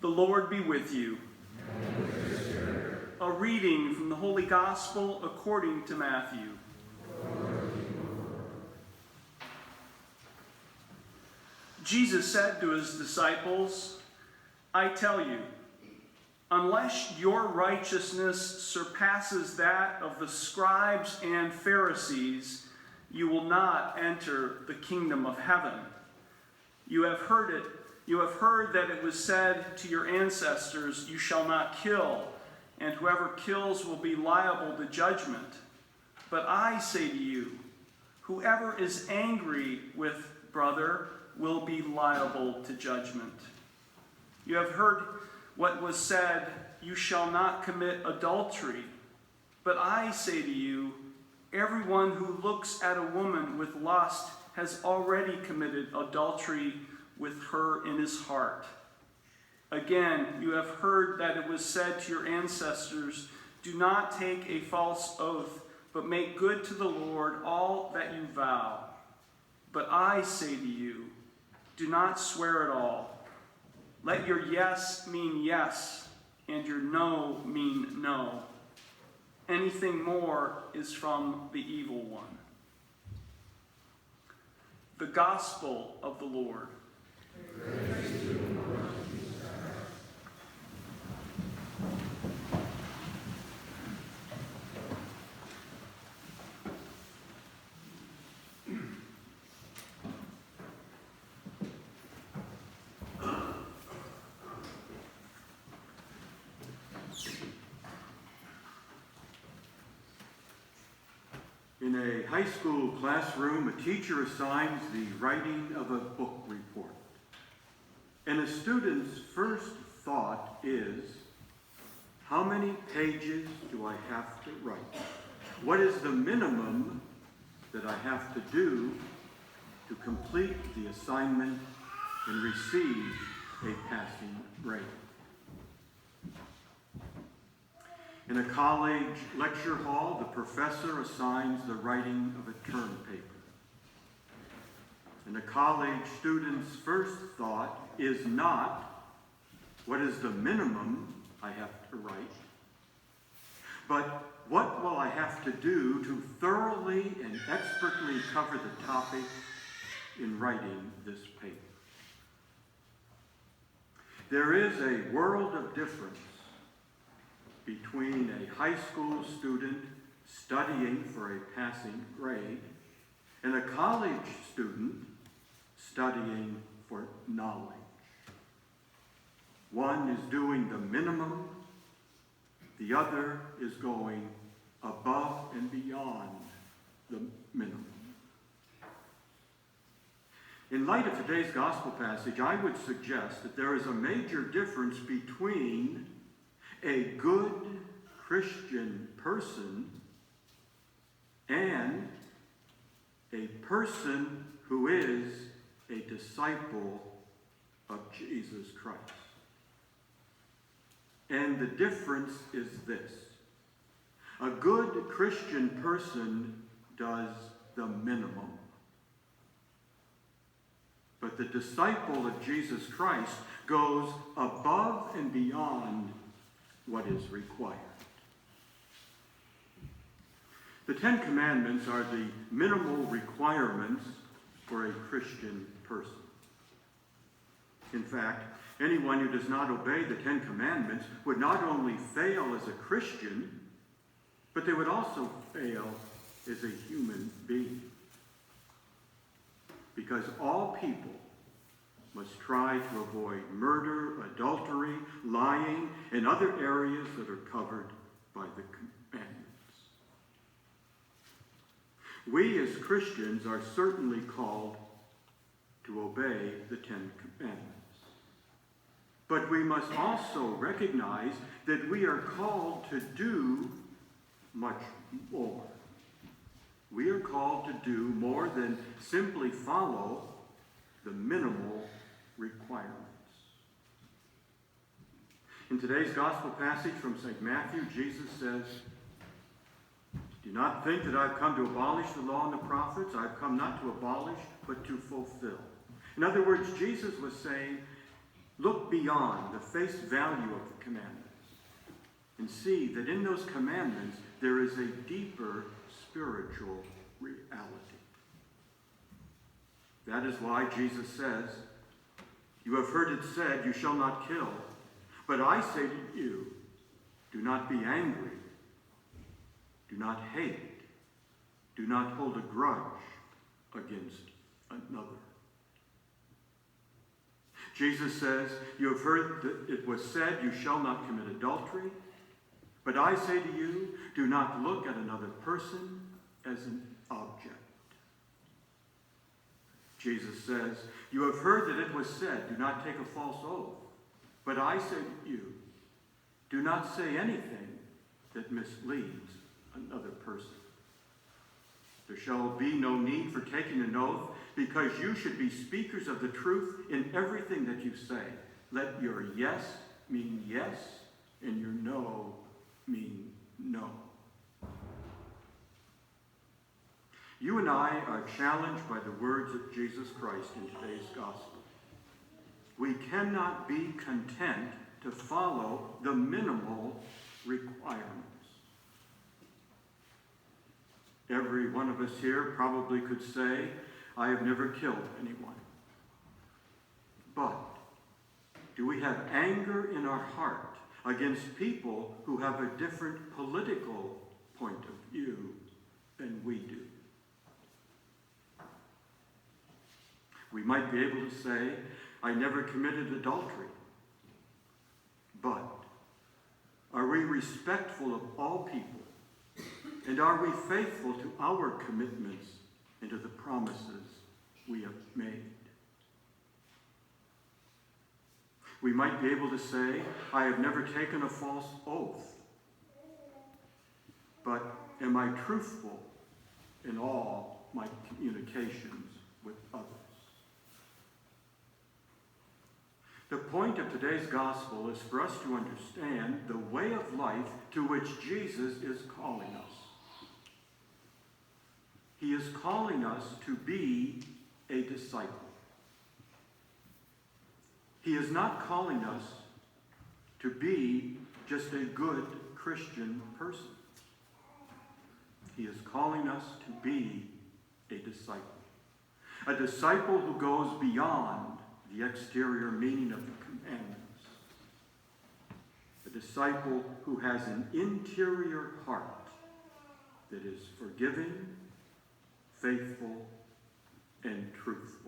The Lord be with you. And with your spirit. A reading from the Holy Gospel according to Matthew. Jesus said to his disciples, I tell you, unless your righteousness surpasses that of the scribes and Pharisees, you will not enter the kingdom of heaven. You have heard that it was said to your ancestors, you shall not kill, and whoever kills will be liable to judgment. But I say to you, whoever is angry with brother will be liable to judgment. You have heard what was said, you shall not commit adultery. But I say to you, everyone who looks at a woman with lust has already committed adultery with her in his heart. Again, you have heard that it was said to your ancestors, do not take a false oath, but make good to the Lord all that you vow. But I say to you, do not swear at all. Let your yes mean yes, and your no mean no. Anything more is from the evil one. The Gospel of the Lord. Praise to you, Lord Jesus. In a high school classroom, a teacher assigns the writing of a book report. And a student's first thought is, how many pages do I have to write? What is the minimum that I have to do to complete the assignment and receive a passing grade? In a college lecture hall, the professor assigns the writing of a term paper. And a college student's first thought is not, what is the minimum I have to write, but what will I have to do to thoroughly and expertly cover the topic in writing this paper? There is a world of difference between a high school student studying for a passing grade and a college student studying for knowledge. One is doing the minimum, the other is going above and beyond the minimum. In light of today's gospel passage, I would suggest that there is a major difference between a good Christian person and a person who is a disciple of Jesus Christ. And the difference is this. A good Christian person does the minimum. But the disciple of Jesus Christ goes above and beyond what is required. The Ten Commandments are the minimal requirements for a Christian person. In fact, anyone who does not obey the Ten Commandments would not only fail as a Christian, but they would also fail as a human being. Because all people must try to avoid murder, adultery, lying, and other areas that are covered by the commandments. We as Christians are certainly called to obey the Ten Commandments. But we must also recognize that we are called to do much more. We are called to do more than simply follow the minimal requirements. In today's gospel passage from St. Matthew, Jesus says, do not think that I've come to abolish the law and the prophets. I've come not to abolish, but to fulfill. In other words, Jesus was saying, look beyond the face value of the commandments and see that in those commandments there is a deeper spiritual reality. That is why Jesus says, "You have heard it said, 'You shall not kill.' But I say to you, do not be angry. Do not hate. Do not hold a grudge against another." Jesus says, "You have heard that it was said, 'You shall not commit adultery.' But I say to you, do not look at another person as an object." Jesus says, "You have heard that it was said, 'Do not take a false oath.' But I say to you, do not say anything that misleads another person. There shall be no need for taking an oath, because you should be speakers of the truth in everything that you say. Let your yes mean yes, and your no mean no." You and I are challenged by the words of Jesus Christ in today's gospel. We cannot be content to follow the minimal requirements. Every one of us here probably could say, "I have never killed anyone." But do we have anger in our heart against people who have a different political point of view than we do? We might be able to say, "I never committed adultery." But are we respectful of all people? And are we faithful to our commitments and to the promises we have made? We might be able to say, "I have never taken a false oath." But am I truthful in all my communications with others? The point of today's gospel is for us to understand the way of life to which Jesus is calling us. He is calling us to be a disciple. He is not calling us to be just a good Christian person. He is calling us to be a disciple. A disciple who goes beyond the exterior meaning of the commandments. A disciple who has an interior heart that is forgiving, faithful, and truthful.